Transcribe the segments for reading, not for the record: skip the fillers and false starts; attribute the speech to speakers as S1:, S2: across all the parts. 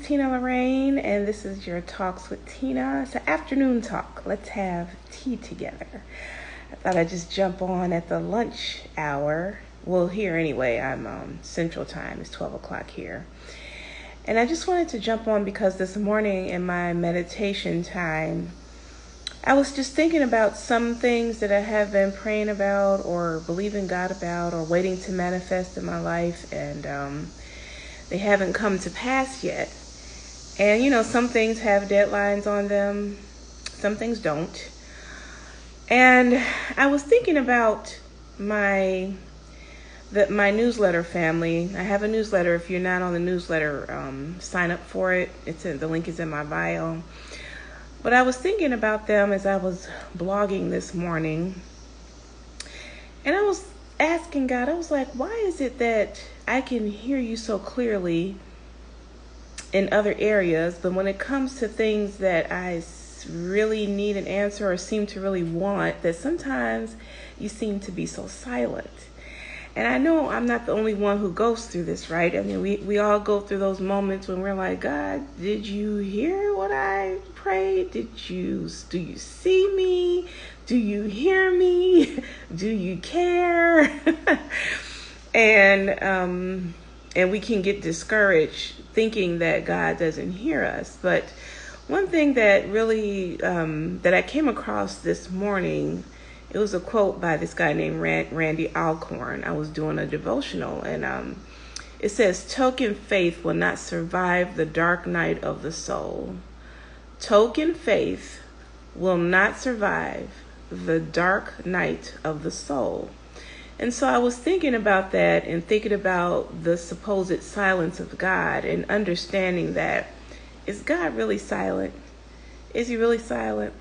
S1: Tina Lorraine, and this is your Talks with Tina. It's an afternoon talk. Let's have tea together. I thought I'd just jump on at the lunch hour. Well, here anyway, I'm Central Time. It's 12 o'clock here. And I just wanted to jump on because this morning in my meditation time, I was just thinking about some things that I have been praying about or believing God about or waiting to manifest in my life, and they haven't come to pass yet. And you know, some things have deadlines on them, some things don't. And I was thinking about my newsletter family. I have a newsletter. If you're not on the newsletter, sign up for it. The link is in my bio. But I was thinking about them as I was blogging this morning. And I was asking God, I was like, why is it that I can hear you so clearly in other areas, but when it comes to things that I really need an answer or seem to really want, that sometimes you seem to be so silent? And I know I'm not the only one who goes through this, right? I mean, we all go through those moments when we're like, God, did you hear what I prayed? Do you see me? Do you hear me? Do you care? And we can get discouraged thinking that God doesn't hear us. But one thing that really, that I came across this morning, it was a quote by this guy named Randy Alcorn. I was doing a devotional, and it says, token faith will not survive the dark night of the soul. Token faith will not survive the dark night of the soul. And so I was thinking about that and thinking about the supposed silence of God and understanding that, is God really silent? Is he really silent?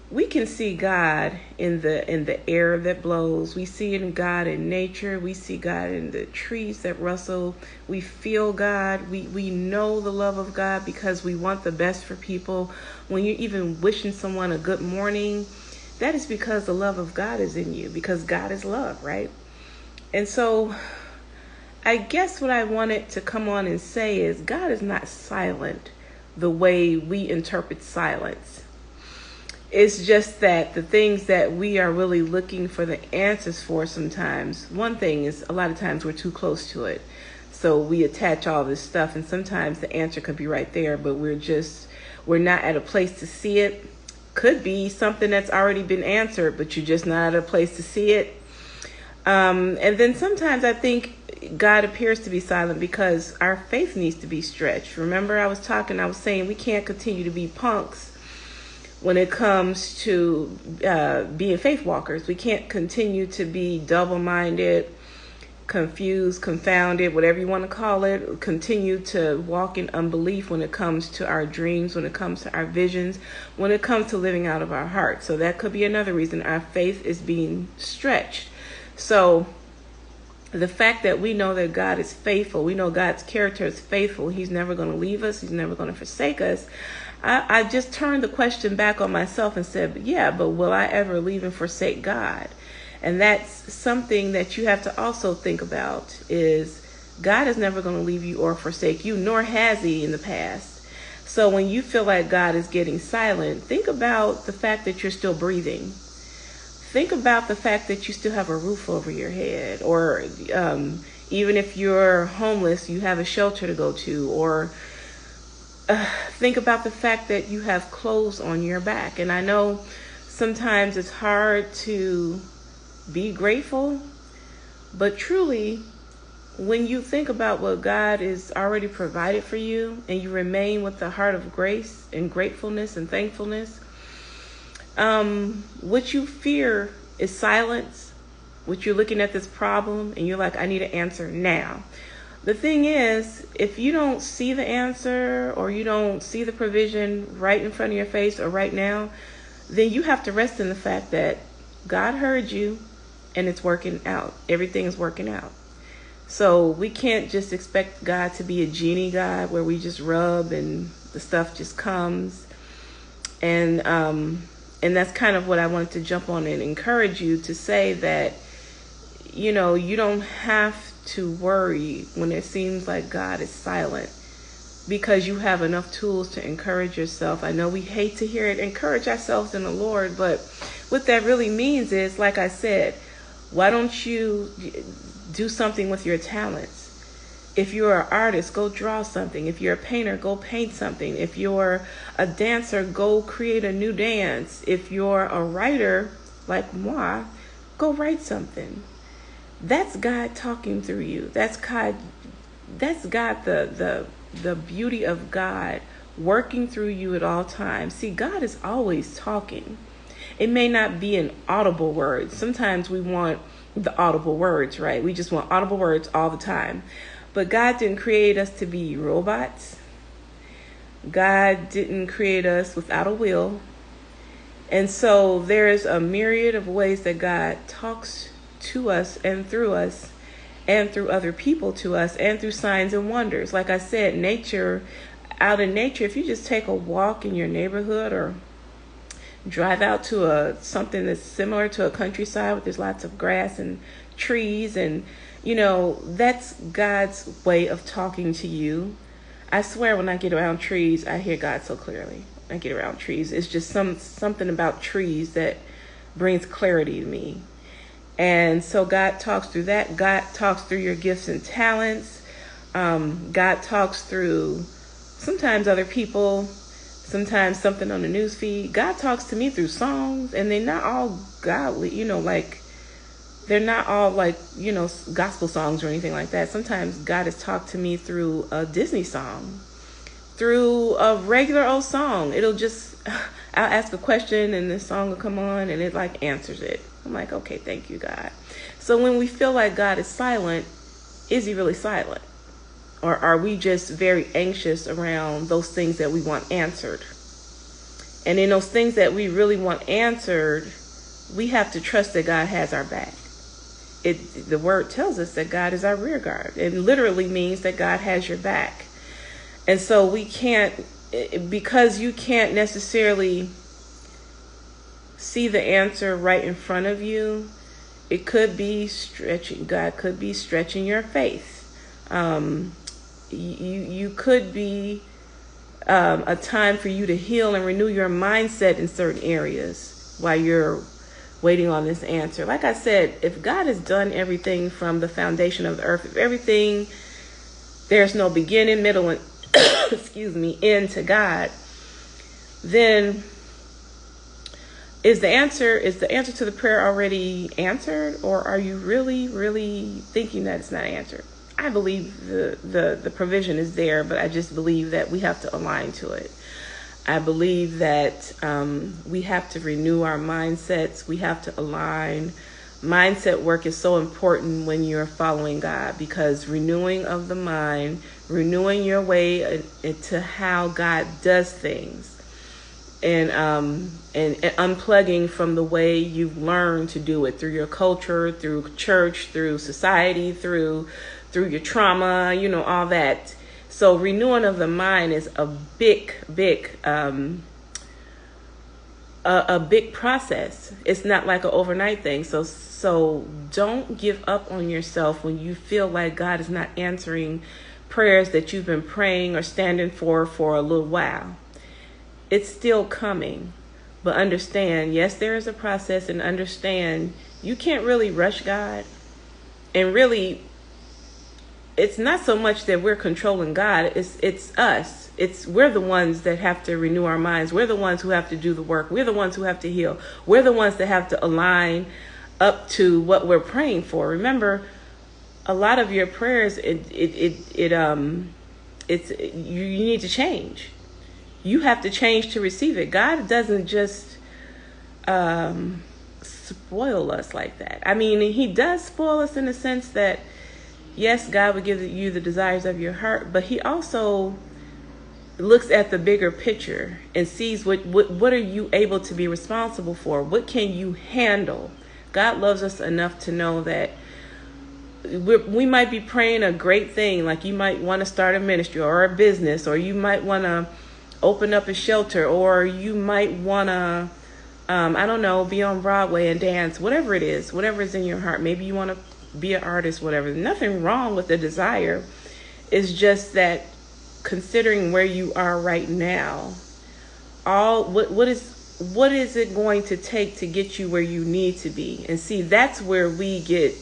S1: We can see God in the air that blows. We see God in nature. We see God in the trees that rustle. We feel God. We know the love of God because we want the best for people. When you're even wishing someone a good morning, that is because the love of God is in you, because God is love, right? And so I guess what I wanted to come on and say is God is not silent the way we interpret silence. It's just that the things that we are really looking for the answers for sometimes, one thing is a lot of times we're too close to it. So we attach all this stuff, and sometimes the answer could be right there, but we're not at a place to see it. Could be something that's already been answered, but you're just not at a place to see it. And then sometimes I think God appears to be silent because our faith needs to be stretched. Remember, I was saying we can't continue to be punks when it comes to being faith walkers. We can't continue to be double-minded, confused, confounded, whatever you want to call it, continue to walk in unbelief when it comes to our dreams, when it comes to our visions, when it comes to living out of our heart. So that could be another reason our faith is being stretched. So the fact that we know that God is faithful, we know God's character is faithful, he's never going to leave us, he's never going to forsake us. I just turned the question back on myself and said, yeah, but will I ever leave and forsake God? And that's something that you have to also think about, is God is never going to leave you or forsake you, nor has he in the past. So when you feel like God is getting silent, think about the fact that you're still breathing. Think about the fact that you still have a roof over your head, or even if you're homeless, you have a shelter to go to, or think about the fact that you have clothes on your back. And I know sometimes it's hard to be grateful, but truly, when you think about what God has already provided for you and you remain with the heart of grace and gratefulness and thankfulness, what you fear is silence. What you're looking at this problem and you're like, I need an answer now. The thing is, if you don't see the answer or you don't see the provision right in front of your face or right now, then you have to rest in the fact that God heard you and it's working out. Everything is working out. So we can't just expect God to be a genie God where we just rub and the stuff just comes. And that's kind of what I wanted to jump on and encourage you to say, that, you know, you don't have to worry when it seems like God is silent. because you have enough tools to encourage yourself. I know we hate to hear it, encourage ourselves in the Lord, but what that really means is, like I said, why don't you do something with your talents? If you're an artist, go draw something. If you're a painter, go paint something. If you're a dancer, go create a new dance. If you're a writer, like moi, go write something. That's God talking through you. That's God, the beauty of God working through you at all times. See, God is always talking. It may not be in audible words. Sometimes we want the audible words, right? We just want audible words all the time. But God didn't create us to be robots. God didn't create us without a will. And so there's a myriad of ways that God talks to us and through other people to us, and through signs and wonders. Like I said, out in nature, if you just take a walk in your neighborhood or drive out to something that's similar to a countryside where there's lots of grass and trees, and that's God's way of talking to you. I swear, when I get around trees, I hear God so clearly. I get around trees. It's just something about trees that brings clarity to me. And so God talks through that. God talks through your gifts and talents. God talks through sometimes other people, sometimes something on the news feed. God talks to me through songs, and they're not all godly, they're not all gospel songs or anything like that. Sometimes God has talked to me through a Disney song, through a regular old song. I'll ask a question and this song will come on and it answers it. I'm like, okay, thank you, God. So when we feel like God is silent, is he really silent? Or are we just very anxious around those things that we want answered? And in those things that we really want answered, we have to trust that God has our back. The word tells us that God is our rear guard. It literally means that God has your back. And so we can't, because you can't necessarily see the answer right in front of you, it could be stretching. God could be stretching your faith. You could be a time for you to heal and renew your mindset in certain areas while you're waiting on this answer. Like I said, if God has done everything from the foundation of the earth, if everything, there's no beginning, middle, and end to God, then is the answer to the prayer already answered, or are you really, really thinking that it's not answered? I believe the provision is there, but I just believe that we have to align to it. I believe that we have to renew our mindsets. We have to align. Mindset work is so important when you're following God, because renewing of the mind, renewing your way into how God does things, and unplugging from the way you've learned to do it through your culture, through church, through society, through your trauma, all that. So renewing of the mind is a big process. It's not like an overnight thing. So don't give up on yourself when you feel like God is not answering prayers that you've been praying or standing for a little while. It's still coming. But understand, yes, there is a process, and understand you can't really rush God. And really, it's not so much that we're controlling God, it's us. We're the ones that have to renew our minds. We're the ones who have to do the work. We're the ones who have to heal. We're the ones that have to align up to what we're praying for. Remember, a lot of your prayers, you need to change. You have to change to receive it. God doesn't just spoil us like that. I mean, he does spoil us in the sense that, yes, God will give you the desires of your heart, but he also looks at the bigger picture and sees what are you able to be responsible for? What can you handle? God loves us enough to know that we might be praying a great thing, like you might want to start a ministry or a business, or you might want to open up a shelter, or you might want to, be on Broadway and dance, whatever it is, whatever is in your heart. Maybe you want to be an artist, whatever. Nothing wrong with the desire. It's just that considering where you are right now, what is it going to take to get you where you need to be? And see, that's where we get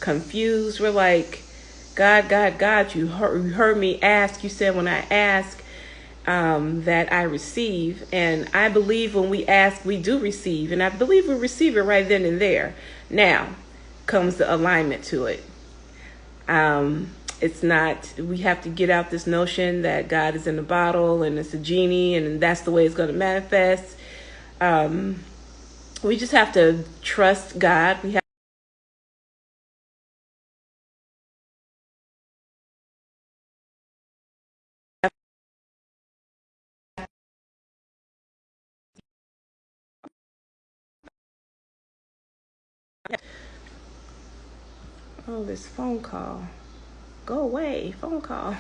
S1: confused. We're like, God, you heard me ask. You said when I ask that I receive. And I believe when we ask, we do receive. And I believe we receive it right then and there. Now comes the alignment to it. It's not, we have to get out this notion that God is in a bottle and it's a genie and that's the way it's going to manifest. We just have to trust God. We have Oh, this phone call. Go away, phone call.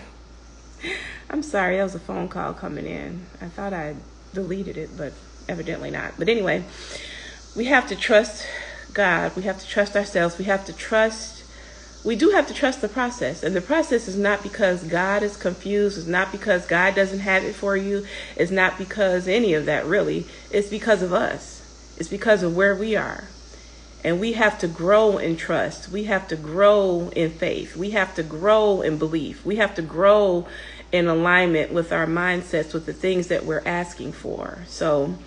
S1: I'm sorry, that was a phone call coming in. I thought I deleted it, but evidently not. But anyway, we have to trust God. We have to trust ourselves. We do have to trust the process. And the process is not because God is confused. It's not because God doesn't have it for you. It's not because any of that, really. It's because of us. It's because of where we are. And we have to grow in trust. We have to grow in faith. We have to grow in belief. We have to grow in alignment with our mindsets, with the things that we're asking for. So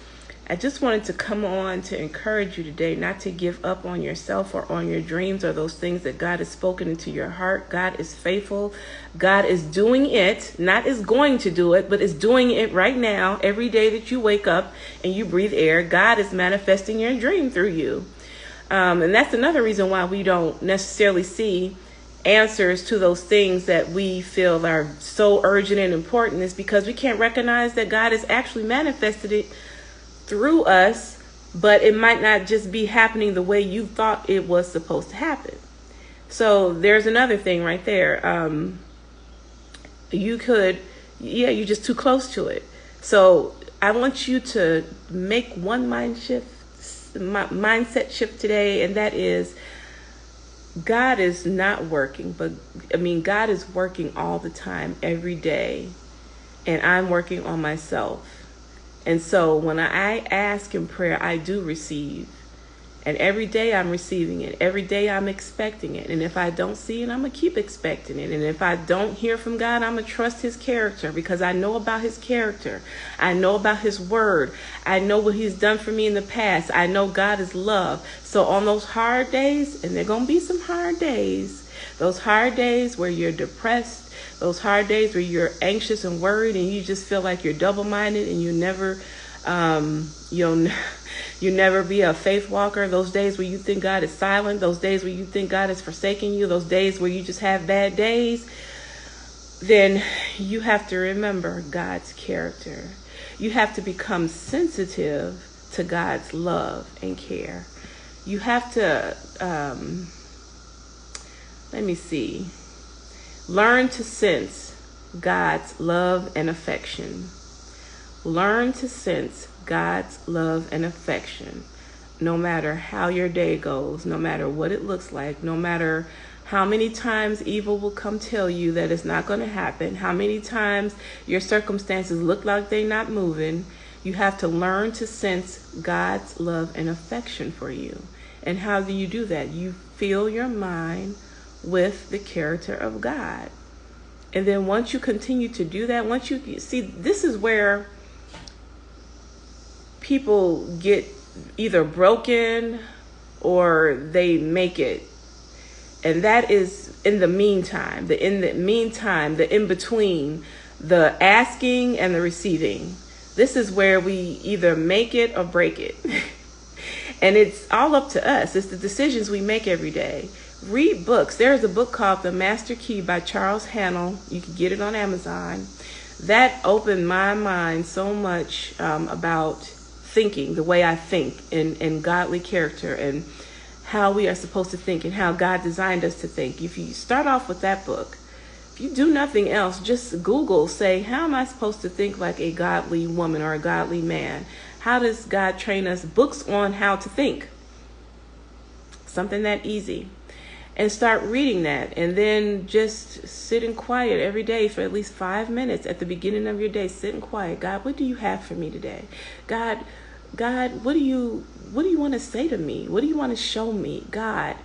S1: I just wanted to come on to encourage you today not to give up on yourself or on your dreams or those things that God has spoken into your heart. God is faithful. God is doing it, not is going to do it, but is doing it right now. Every day that you wake up and you breathe air, God is manifesting your dream through you. And that's another reason why we don't necessarily see answers to those things that we feel are so urgent and important, is because we can't recognize that God has actually manifested it through us, but it might not just be happening the way you thought it was supposed to happen. So there's another thing right there. You're just too close to it. So I want you to make one mindset shift today, and that is, God is not working, God is working all the time, every day, and I'm working on myself. And so when I ask in prayer, I do receive. And every day I'm receiving it. Every day I'm expecting it. And if I don't see it, I'm going to keep expecting it. And if I don't hear from God, I'm going to trust his character, because I know about his character. I know about his word. I know what he's done for me in the past. I know God is love. So on those hard days, and there are going to be some hard days, those hard days where you're depressed, those hard days where you're anxious and worried and you just feel like you're double-minded and you'll never be a faith walker, those days where you think God is silent, those days where you think God is forsaking you, those days where you just have bad days, then you have to remember God's character. You have to become sensitive to God's love and care. You have to, learn to sense God's love and affection. Learn to sense God's love and affection, no matter how your day goes, no matter what it looks like, no matter how many times evil will come tell you that it's not going to happen, how many times your circumstances look like they're not moving. You have to learn to sense God's love and affection for you. And how do you do that? You fill your mind with the character of God. And then once you continue to do that, once you see, this is where people get either broken or they make it. And that is in the meantime, the in between, the asking and the receiving. This is where we either make it or break it. And it's all up to us. It's the decisions we make every day. Read books. There's a book called The Master Key by Charles Haanel. You can get it on Amazon. That opened my mind so much about thinking, the way I think, and godly character, and how we are supposed to think, and how God designed us to think. If you start off with that book, if you do nothing else, just Google, say, how am I supposed to think like a godly woman or a godly man? How does God train us? Books on how to think. Something that easy. and start reading that. And then just sit in quiet every day for at least 5 minutes at the beginning of your day. Sit in quiet. God, what do you have for me today? God, what do you want to say to me? What do you want to show me, God?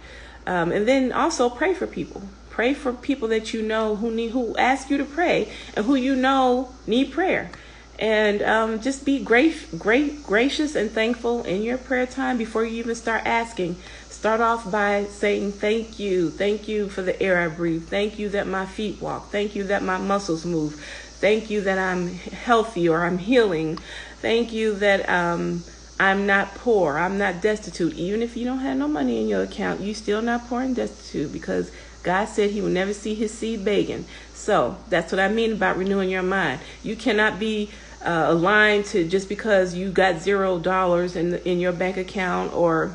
S1: And then also pray for people. Pray for people that you know who ask you to pray and who you know need prayer. And just be gracious and thankful in your prayer time before you even start asking. Start off by saying, thank you. Thank you for the air I breathe. Thank you that my feet walk. Thank you that my muscles move. Thank you that I'm healthy or I'm healing. Thank you that I'm not poor. I'm not destitute. Even if you don't have no money in your account, you still not poor and destitute, because God said he will never see his seed begging. So that's what I mean about renewing your mind. You cannot be aligned to just because you got $0 in your bank account, or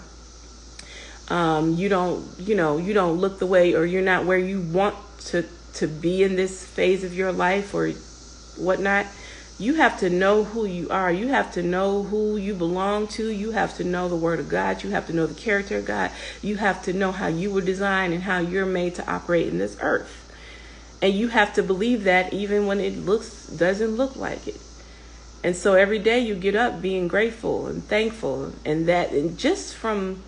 S1: you don't look the way, or you're not where you want to be in this phase of your life or whatnot. You have to know who you are. You have to know who you belong to. You have to know the word of God. You have to know the character of God. You have to know how you were designed and how you're made to operate in this earth. And you have to believe that even when it doesn't look like it. And so every day you get up being grateful and thankful, and just from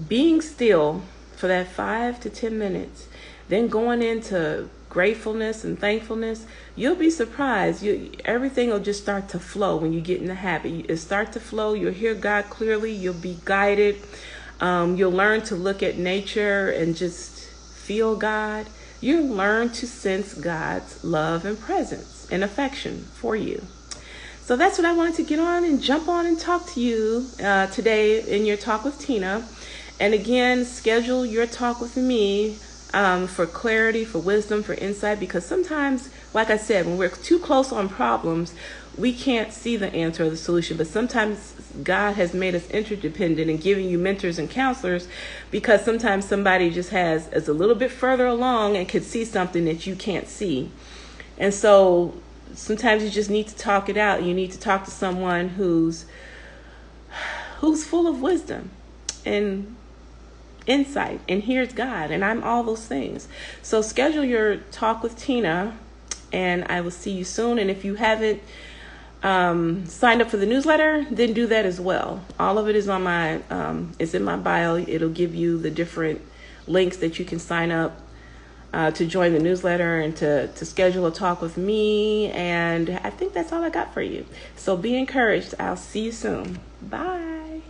S1: being still for that 5 to 10 minutes, then going into gratefulness and thankfulness, you'll be surprised. Everything will just start to flow when you get in the habit. It start to flow. You'll hear God clearly. You'll be guided. You'll learn to look at nature and just feel God. You'll learn to sense God's love and presence and affection for you. So that's what I wanted to get on and jump on and talk to you today in your Talk with Tina. And again, schedule your talk with me for clarity, for wisdom, for insight, because sometimes, like I said, when we're too close on problems, we can't see the answer or the solution. But sometimes God has made us interdependent and giving you mentors and counselors, because sometimes somebody just is a little bit further along and could see something that you can't see. And so sometimes you just need to talk it out. You need to talk to someone who's full of wisdom and insight and hears God. And I'm all those things. So schedule your talk with Tina, and I will see you soon. And if you haven't signed up for the newsletter, then do that as well. All of it is on it's in my bio. It'll give you the different links that you can sign up to join the newsletter and to schedule a talk with me. And I think that's all I got for you. So be encouraged. I'll see you soon. Bye.